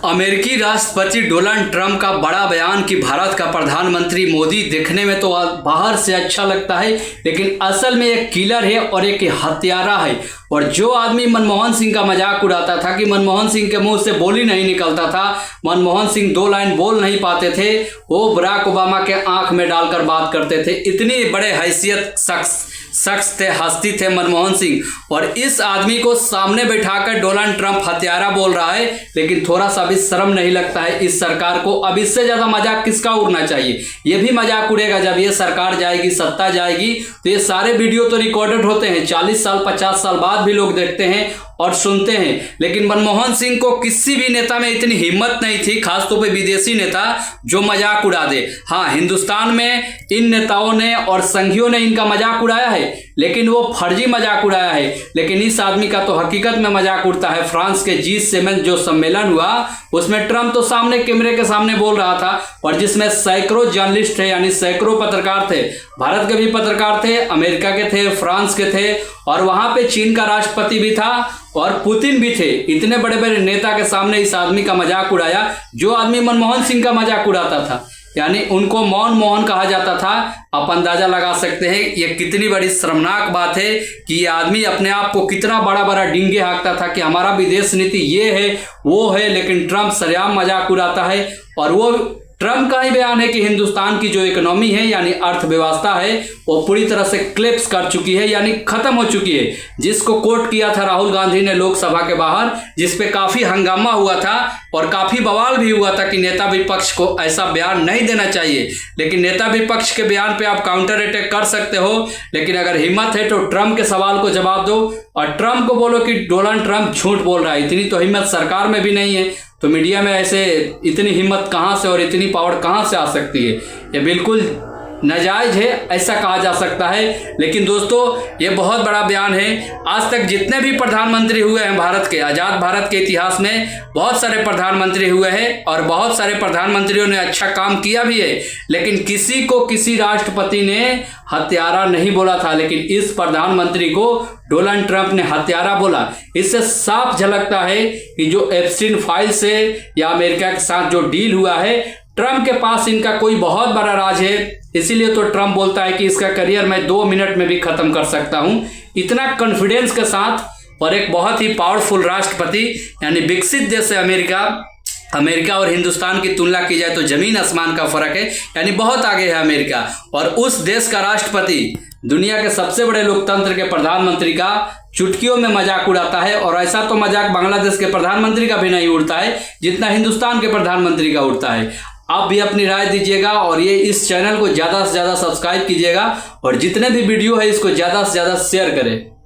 अमेरिकी राष्ट्रपति Donald Trump का बड़ा बयान कि भारत का प्रधानमंत्री मोदी देखने में तो बाहर से अच्छा लगता है, लेकिन असल में एक किलर है और एक हत्यारा है। और जो आदमी मनमोहन सिंह का मजाक उड़ाता था कि मनमोहन सिंह के मुंह से बोली नहीं निकलता था, मनमोहन सिंह 2 लाइन बोल नहीं पाते थे, वो बराक ओबामा के आंख में डालकर बात करते थे। इतनी बड़े हैसियत शख्स थे, हस्ती थे मनमोहन सिंह। और इस आदमी को सामने बैठाकर डोनाल्ड ट्रंप हत्यारा बोल रहा है, लेकिन थोड़ा सा भी शर्म नहीं लगता है इस सरकार को। अब इससे ज्यादा मजाक किसका उड़ना चाहिए? ये भी मजाक उड़ेगा जब ये सरकार जाएगी, सत्ता जाएगी, तो ये सारे वीडियो तो रिकॉर्डेड होते हैं, 40 साल 50 साल बाद भी लोग देखते हैं और सुनते हैं। लेकिन मनमोहन सिंह को किसी भी नेता में इतनी हिम्मत नहीं थी, खासतौर पे विदेशी नेता, जो मजाक उड़ा दे। हाँ, हिंदुस्तान में इन नेताओं ने और संघियों ने इनका मजाक उड़ाया है, लेकिन वो फर्जी मजाक उड़ाया है। लेकिन इस आदमी का तो हकीकत में मजाक उड़ता है। फ्रांस के G7 जो सम्मेलन हुआ, उसमें ट्रंप तो सामने कैमरे के सामने बोल रहा था, और जिसमें सैकड़ों जर्नलिस्ट थे, यानी सैकड़ों पत्रकार थे। भारत के भी पत्रकार थे, अमेरिका के थे, फ्रांस के थे, और वहां पे चीन का राष्ट्रपति भी था और पुतिन भी थे। इतने बड़े बड़े नेता के सामने इस आदमी का मजाक उड़ाया, जो आदमी मनमोहन सिंह का मजाक उड़ाता था, यानी उनको मौन मोहन कहा जाता था। आप अंदाजा लगा सकते हैं ये कितनी बड़ी शर्मनाक बात है कि ये आदमी अपने आप को कितना बड़ा बड़ा डिंगे हाँकता था कि हमारा विदेश नीति ये है वो है, लेकिन ट्रंप सरेआम मजाक उड़ाता है। और वो ट्रंप का ही बयान है कि हिंदुस्तान की जो इकोनॉमी है, यानी अर्थव्यवस्था है, वो पूरी तरह से क्लेप्स कर चुकी है, यानी खत्म हो चुकी है। जिसको कोट किया था राहुल गांधी ने लोकसभा के बाहर, जिसपे काफी हंगामा हुआ था और काफी बवाल भी हुआ था कि नेता विपक्ष को ऐसा बयान नहीं देना चाहिए। लेकिन नेता विपक्ष के बयान पे आप काउंटर अटैक कर सकते हो, लेकिन अगर हिम्मत है तो ट्रंप के सवाल को जवाब दो और ट्रंप को बोलो कि डोनाल्ड ट्रंप झूठ बोल रहा है। इतनी तो हिम्मत सरकार में भी नहीं है, तो मीडिया में ऐसे इतनी हिम्मत कहाँ से और इतनी पावर कहाँ से आ सकती है? ये बिल्कुल नाजायज है, ऐसा कहा जा सकता है। लेकिन दोस्तों, ये बहुत बड़ा बयान है। आज तक जितने भी प्रधानमंत्री हुए हैं भारत के, आज़ाद भारत के इतिहास में बहुत सारे प्रधानमंत्री हुए हैं और बहुत सारे प्रधानमंत्रियों ने अच्छा काम किया भी है, लेकिन किसी को किसी राष्ट्रपति ने हत्यारा नहीं बोला था। लेकिन इस प्रधानमंत्री को डोनाल्ड ट्रंप ने हत्यारा बोला। इससे साफ झलकता है कि जो एप्स्टीन फाइल से या अमेरिका के साथ जो डील हुआ है, ट्रंप के पास इनका कोई बहुत बड़ा राज है। इसीलिए तो ट्रंप बोलता है कि इसका करियर मैं 2 मिनट में भी खत्म कर सकता हूं। इतना कॉन्फिडेंस के साथ, और एक बहुत ही पावरफुल राष्ट्रपति, यानी विकसित देश है अमेरिका और हिंदुस्तान की तुलना की जाए तो जमीन आसमान का फर्क है, यानी बहुत आगे है अमेरिका। और उस देश का राष्ट्रपति दुनिया के सबसे बड़े लोकतंत्र के प्रधानमंत्री का चुटकियों में मजाक उड़ाता है। और ऐसा तो मजाक बांग्लादेश के प्रधानमंत्री का भी नहीं उड़ता है जितना हिंदुस्तान के प्रधानमंत्री का उड़ता है। आप भी अपनी राय दीजिएगा और ये इस चैनल को ज़्यादा से ज़्यादा सब्सक्राइब कीजिएगा और जितने भी वीडियो है इसको ज़्यादा से ज़्यादा शेयर करें।